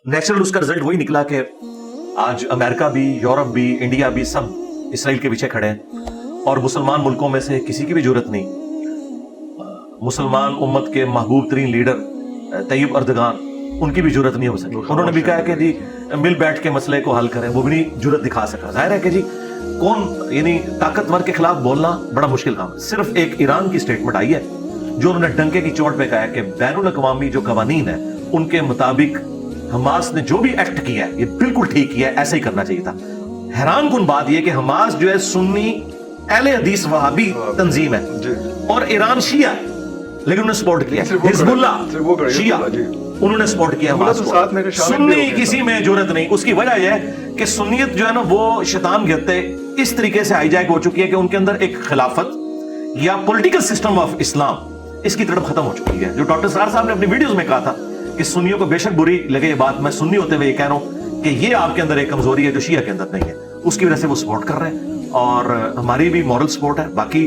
Natural उसका result वही निकला कि आज अमेरिका भी, यूरोप भी, इंडिया भी सब इसराइल के पीछे खड़े हैं और मुसलमान मुल्कों में से किसी की भी जरूरत नहीं, मुसलमान उम्मत के महबूब तरीन लीडर तैयब अर्दगान, उनकी भी जरूरत नहीं हो सकी। उन्होंने भी कहा कि जी मिल बैठ के मसले को हल करें, वो भी नहीं जरूरत दिखा सका। जाहिर है कि जी कौन यानी ताकतवर के खिलाफ बोलना बड़ा मुश्किल काम है। सिर्फ एक ईरान की स्टेटमेंट आई है जो उन्होंने डंके की चोट पे कहा है कि बैनुल अक़वामी जो कवानीन है उनके मुताबिक हमास ने जो भी एक्ट किया है ये बिल्कुल ठीक किया है, ऐसा ही करना चाहिए था। हैरान कुन बात यह कि हमास जो है सुन्नी अहले हदीस वहाबी तंजीम है और ईरान शिया, लेकिन उन्होंने सपोर्ट किया। हिजबुल्लाह शिया, उन्होंने सपोर्ट किया हमास को। सुन्नी किसी में जरूरत नहीं। उसकी वजह यह है कि सुन्नियत जो है ना वो शैतान कहते इस तरीके से हाईजैक हो चुकी है कि उनके अंदर एक खिलाफत या पॉलिटिकल सिस्टम ऑफ इस्लाम इसकी तरफ खत्म हो चुकी है। जो डॉक्टर सरार साहब ने अपनी वीडियोस में कहा था कि सुन्नियों को बेशक बुरी लगे ये बात, मैं सुन्नी होते हुए ये कह रहा हूं कि ये आपके अंदर एक कमजोरी है जो शिया के अंदर नहीं है, उसकी वजह से वो सपोर्ट कर रहे हैं और हमारी भी मॉरल सपोर्ट है। बाकी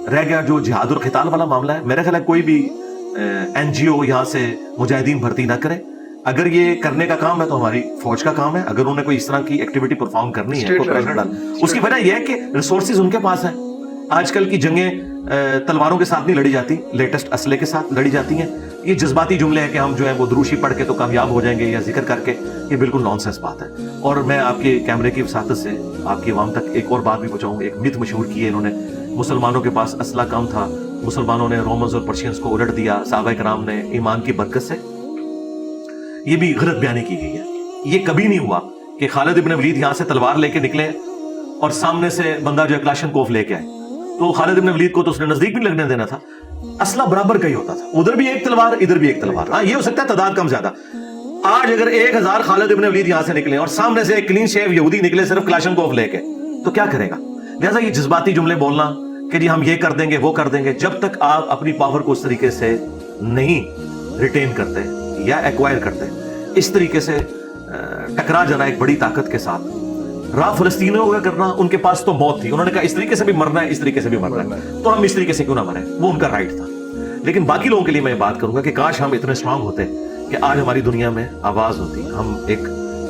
रह गया जो जिहाद और क़िताल वाला मामला है, मेरा ख्याल है कोई भी एनजीओ यहाँ से मुजाहिदीन भर्ती ना करे। अगर ये करने का काम है तो हमारी फौज का काम है। अगर उन्हें कोई इस तरह की एक्टिविटी परफॉर्म करनी है तो प्रेशर डाल। उसकी वजह यह है कि रिसोर्सेज उनके पास है। आजकल की जंगें तलवारों के साथ नहीं लड़ी जाती, लेटेस्ट असले के साथ लड़ी जाती हैं। ये जज्बाती जुमले हैं कि हम जो है वो दुरूशी पढ़ के तो कामयाब हो जाएंगे या जिक्र करके, ये बिल्कुल नॉनसेंस बात है। और मैं आपके कैमरे की वसातत से आपकी आवाम तक एक और बात भी पहुंचाऊंगा। एक मिथ मशहूर की है इन्होंने, मुसलमानों के पास असला कम था, मुसलमानों ने रोमन्स और पर्शियंस को उलट दिया, सहाबा किराम ने ईमान की बरकत से। ये भी गलत बयानी की गई है। ये कभी नहीं हुआ कि खालिद इब्न वलीद यहाँ से तलवार लेके निकले और सामने से बंदा जो है क्लाशनकोफ लेके आए, तो खालिद इब्न वलीद को तो उसने नजदीक भी लगने देना था। असला बराबर का ही होता था, उधर भी एक तलवार इधर भी एक तलवार। हाँ, ये हो सकता है तादाद कम ज्यादा। आज अगर 1000 खालिद इब्न वलीद यहाँ से निकले और सामने से एक क्लीन शेव यहूदी निकले सिर्फ क्लाशनकोफ लेके, तो क्या करेगा? लिहाजा ये जज्बाती जुमले बोलना कि जी हम ये कर देंगे वो कर देंगे, जब तक आप अपनी पावर को उस तरीके से नहीं रिटेन करते या एक्वायर करते, इस तरीके से टकरा जाना एक बड़ी ताकत के साथ, राह फलस्तीनियों का करना, उनके पास तो मौत थी, उन्होंने कहा इस तरीके से भी मरना है, इस तरीके से भी मरना है, तो हम इस तरीके से क्यों ना मरें, वो उनका राइट था। लेकिन बाकी लोगों के लिए मैं बात करूंगा कि काश हम इतने स्ट्रांग होते कि आज हमारी दुनिया में आवाज होती, हम एक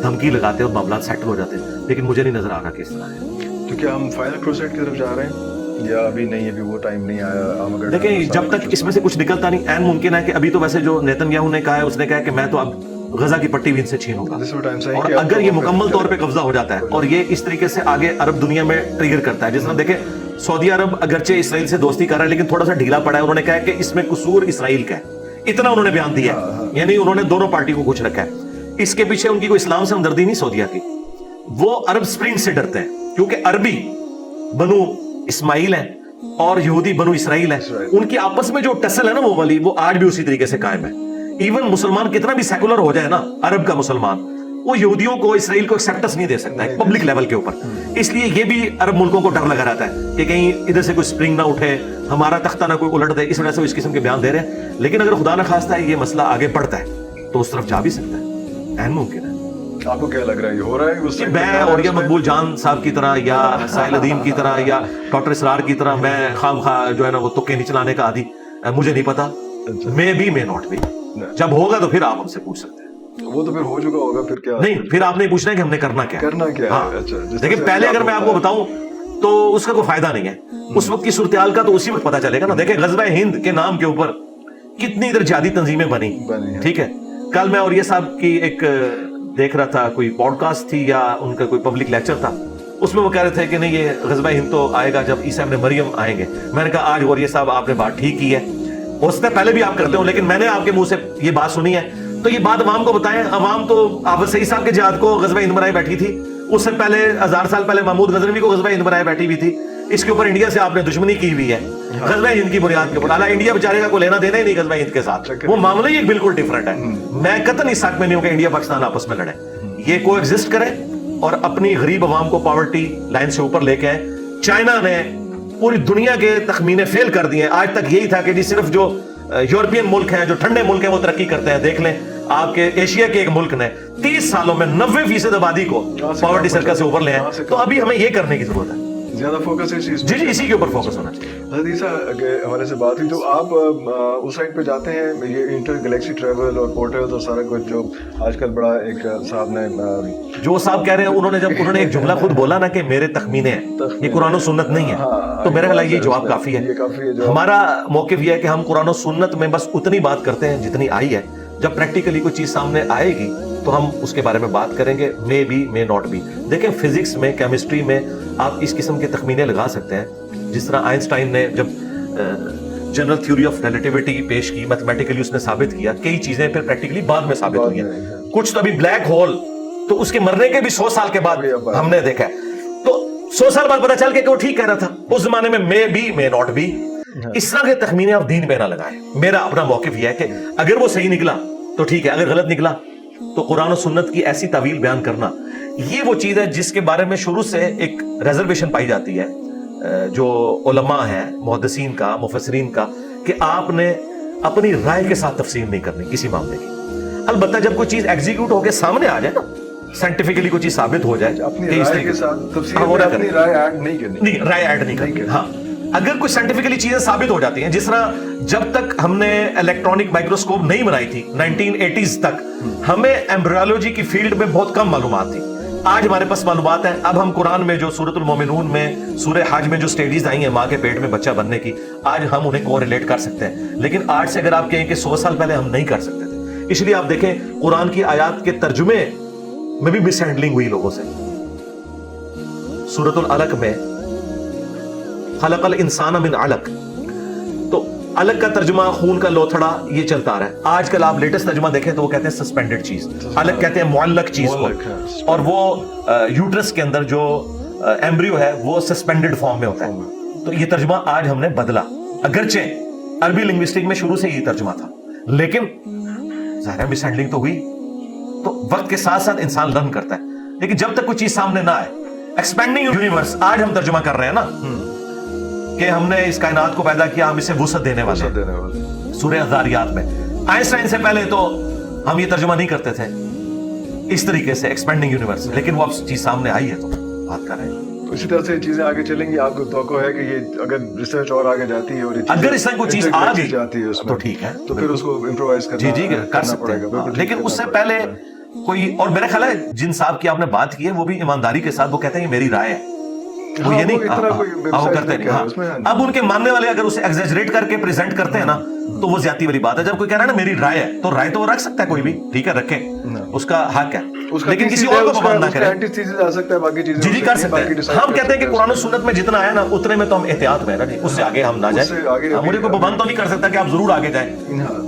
धमकी लगाते और मामला सेटल हो जाते, लेकिन मुझे नहीं नजर आ रहा कि इस तरह है। तो क्या हम फाइनल क्रूसेड की तरफ जा रहे हैं या अभी नहीं, अभी वो टाइम नहीं आया? देखिए, जब तक इसमें से कुछ निकलता नहीं, ऐन मुमकिन है कि अभी तो वैसे जो नेतन्याहू ने कहा है, उसने कहा है कि मैं तो अब गजा की पट्टी भी इनसे छीनूंगा, और अगर ये मुकम्मल तौर पे कब्जा हो जाता है और ये इस तरीके से आगे अरब दुनिया में ट्रिगर करता है, जिस तरह देखे सऊदी अरब अगरचे इसराइल से दोस्ती कर रहा है लेकिन थोड़ा सा ढीला पड़ा है, उन्होंने कहा कि इसमें कसूर इसराइल का है, इतना उन्होंने बयान दिया है, यानी उन्होंने दोनों पार्टी को कुछ रखा है। इसके पीछे उनकी कोई इस्लाम से हमदर्दी नहीं सऊदिया की, वो अरब स्प्रिंग से डरते हैं क्योंकि अरबी बनु इस्माइल है और यहूदी बनु इसराइल है, उनकी आपस में जो टसल है ना वो वाली, वो आज भी उसी तरीके से कायम है। इवन मुसलमान कितना भी सेकुलर हो जाए ना, अरब का मुसलमान, वो यहूदियों को, इसराइल को एक्सेप्टेंस नहीं दे सकता है पब्लिक लेवल के ऊपर। इसलिए ये भी अरब मुल्कों को डर लगा रहता है कि कहीं इधर से कोई स्प्रिंग ना उठे, हमारा तख्ता ना कोई उलट दे, इस वजह से वो इस किस्म के बयान दे रहे हैं। लेकिन अगर खुदा न खास्ता है ये मसला आगे बढ़ता है तो उस तरफ जा भी सकता है, ऐन मुमकिन है। आपको क्या लग रहा है, ये हो रहा है? उससे मैं और या मकबूल जान साहब की तरह या साहिल अदीम की तरह या डॉक्टर इसरार की तरह मैं खामखा जो है ना वो तुक्के नहीं चलाने का आदि, मुझे नहीं पता, may be may not be. जब होगा तो फिर आप हमसे पूछ सकते हैं। वो तो फिर हो चुका होगा, फिर क्या? नहीं, फिर आपने पूछना है कि हमने करना क्या है। हाँ। अच्छा, लेकिन पहले अगर मैं आपको बताऊं तो उसका कोई फायदा नहीं है, उस वक्त की सूरत-ए-हाल का तो उसी वक्त पता चलेगा ना। देखें, ग़ज़वा हिंद के नाम के ऊपर कितनी इधर जिहादी तंजीमें बनी, ठीक है। कल मैं और ये साहब की एक देख रहा था, कोई पॉडकास्ट थी या उनका कोई पब्लिक लेक्चर था, उसमें वो कह रहे थे कि नहीं ये ग़ज़वा हिंद तो आएगा जब ईसा इब्न मरियम आएंगे। मैंने कहा आज और ये साहब आपने बात ठीक की है, उससे पहले भी आप करते हो, लेकिन मैंने आपके मुंह से ये बात सुनी है तो ये बात अवाम को बताएं। अवाम तो आप सही साहब के जिहाद को ग़ज़वा हिंद बनाए बैठी थी, उससे पहले 1000 साल पहले महमूद गजनवी को ग़ज़वा हिंद बनाए बैठी हुई थी, इसके ऊपर इंडिया से आपने दुश्मनी की हुई है ग़ज़वा हिंद की बुनियाद के ऊपर। हालांकि इंडिया बेचारे का कोई लेना देना ही नहीं ग़ज़वा हिंद के साथ, वो मामला ही एक बिल्कुल डिफरेंट है। मैं कतई इस हक में नहीं हूं कि इंडिया पाकिस्तान आपस में लड़े, ये को एग्जिस्ट करे और अपनी गरीब अवाम को पॉवर्टी लाइन से ऊपर लेके आए। चाइना ने पूरी दुनिया के तखमीने फेल कर दिए। आज तक यही था कि जी सिर्फ जो यूरोपियन मुल्क हैं, जो ठंडे मुल्क हैं, वो तरक्की करते हैं। देख लें, आपके एशिया के एक मुल्क ने 30 सालों में 90% आबादी को पॉवर्टी सर्कल से ऊपर ले आए। तो अभी हमें ये करने की जरूरत है, ज्यादा फोकस जी इसी के ऊपर फोकस होना चाहिए। حدیثہ کے حوالے سے بات ہوئی تو آپ اس سائڈ پہ جاتے ہیں یہ انٹر گلیکسی ٹریول اور پورٹلز اور سارا کچھ جو آج کل بڑا ایک صاحب نے جو صاحب کہہ رہے ہیں انہوں نے ایک جملہ خود بولا نا کہ میرے تخمینے ہیں یہ قرآن و سنت نہیں ہے, تو میرا خیال یہ جواب کافی ہے. ہمارا موقف یہ ہے کہ ہم قرآن و سنت میں بس اتنی بات کرتے ہیں جتنی آئی ہے, جب پریکٹیکلی کوئی چیز سامنے آئے گی تو ہم اس کے بارے میں بات کریں گے, may be may not be. دیکھیں فزکس میں کیمسٹری میں آپ اس قسم کے تخمینے لگا سکتے ہیں, جس طرح آئنسٹائن نے جب جنرل تھیوری آف ریلیٹیوٹی پیش کی میتھمیٹیکلی اس نے ثابت کیا, کئی چیزیں پھر پریکٹیکلی بعد میں ثابت ہوئی ہیں. کچھ تو ابھی بلیک ہول تو اس کے مرنے کے بھی 100 سال کے بعد ہم نے دیکھا ہے, تو 100 سال بعد پتا چل کے کہ وہ ٹھیک کہہ رہا تھا. اس زمانے میں may be may not be. اس طرح کے تخمینے آپ دین پہ نہ لگائیں. میرا اپنا موقف یہ ہے کہ اگر وہ صحیح نکلا تو ٹھیک ہے, اگر غلط نکلا تو قرآن و سنت کی ایسی تعویل بیان کرنا یہ وہ چیز ہے جس کے بارے میں شروع سے ایک ریزرویشن پائی جاتی ہے جو علماء ہیں, محدثین کا, مفسرین کا, کہ آپ نے اپنی رائے کے ساتھ تفسیر نہیں کرنی کسی معاملے کی. البتہ جب کوئی چیز ایگزیکیوٹ ہو کے سامنے آ جائے نا, سائنٹیفکلی کوئی چیز ثابت ہو جائے, اپنی رائے کے ساتھ تفسیر میں اپنی رائے ایڈ نہیں کرنی. نہیں, رائے ایڈ نہیں کرنی. ہاں, اگر کوئی سائنٹیفکلی چیزیں ثابت ہو جاتی ہیں, جس طرح جب تک ہم نے الیکٹرانک مائکروسکوپ نہیں بنائی تھی 1980s تک, ہمیں ایمبریولوجی کی فیلڈ میں بہت کم معلومات تھی. آج ہمارے پاس معلومات ہیں. اب ہم قرآن میں جو سورۃ المومنون میں, سورہ حج میں جو سٹیجز آئی ہیں ماں کے پیٹ میں بچہ بننے کی, آج ہم انہیں کو ریلیٹ کر سکتے ہیں. لیکن آج سے اگر آپ کہیں کہ 100 سال پہلے ہم نہیں کر سکتے تھے. اس لیے آپ دیکھیں قرآن کی آیات کے ترجمے میں بھی مس ہینڈلنگ ہوئی لوگوں سے. سورۃ العلق میں خلق الانسان من علق, تو علق کا ترجمہ خون کا لوتھڑا یہ چلتا آ رہا ہے. آج کل آپ لیٹسٹ ترجمہ دیکھیں تو وہ کہتے ہیں سسپینڈڈ چیز, علق کہتے ہیں معلق چیز کو, اور وہ یوٹرس کے اندر جو ایمبریو ہے وہ سسپینڈڈ فارم میں ہوتا ہے. تو یہ ترجمہ آج ہم نے بدلا, اگرچہ عربی لنگوسٹک میں شروع سے یہ ترجمہ تھا, لیکن ظاہر مس ہینڈلنگ تو ہوئی. تو وقت کے ساتھ ساتھ انسان لرن کرتا ہے, لیکن جب تک کوئی چیز سامنے نہ آئے. ایکسپینڈنگ یونیورس آج ہم ترجمہ کر رہے ہیں نا کہ ہم نے اس کائنات کو پیدا کیا, ہم اسے وسعت دینے والے ہیں سورہ ذاریات میں. آئنسٹائن سے پہلے تو ہم یہ ترجمہ نہیں کرتے تھے اس طریقے سے ایکسپینڈنگ یونیورس, لیکن وہ اب چیز سامنے آئی ہے تو بات کر رہے ہیں. تو اسی طرح سے چیزیں آگے چلیں گی. آپ کو توقع ہے کہ یہ اگر ریسرچ اور آگے جاتی ہے اور اگر اس طرح کوئی چیز آ گئی جاتی ہے اس میں تو ٹھیک ہے, تو پھر اس کو امپرووائز کرنا جی کر سکتے ہیں. لیکن اس سے پہلے کوئی, اور میرا خیال ہے جن صاحب کی آپ نے بات کی ہے وہ بھی ایمانداری کے ساتھ وہ کہتے ہیں یہ میری رائے ہے, وہ یہ نہیں کرتے نہیں. اب ان کے ماننے والے اگر اسے ایگزیجریٹ کر کے پریزنٹ کرتے ہیں نا تو وہ زیادتی والی بات ہے. جب کوئی کہہ رہا ہے نا میری رائے ہے, تو رائے تو وہ رکھ سکتا ہے کوئی بھی, ٹھیک ہے رکھے, اس کا حق ہے, لیکن کسی اور کو پابند نہ کرے. جی کر سکتے ہیں. ہم کہتے ہیں کہ قرآن و سنت میں جتنا آیا نا اتنے میں تو ہم احتیاط میں نا, اس سے آگے ہم نہ جائیں. مجھے کوئی پابند تو نہیں کر سکتا کہ آپ ضرور آگے جائیں.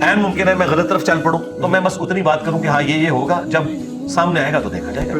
عین ممکن ہے میں غلط طرف چل پڑوں, تو میں بس اتنی بات کروں کہ ہاں یہ ہوگا, جب سامنے آئے گا تو دیکھا جائے گا.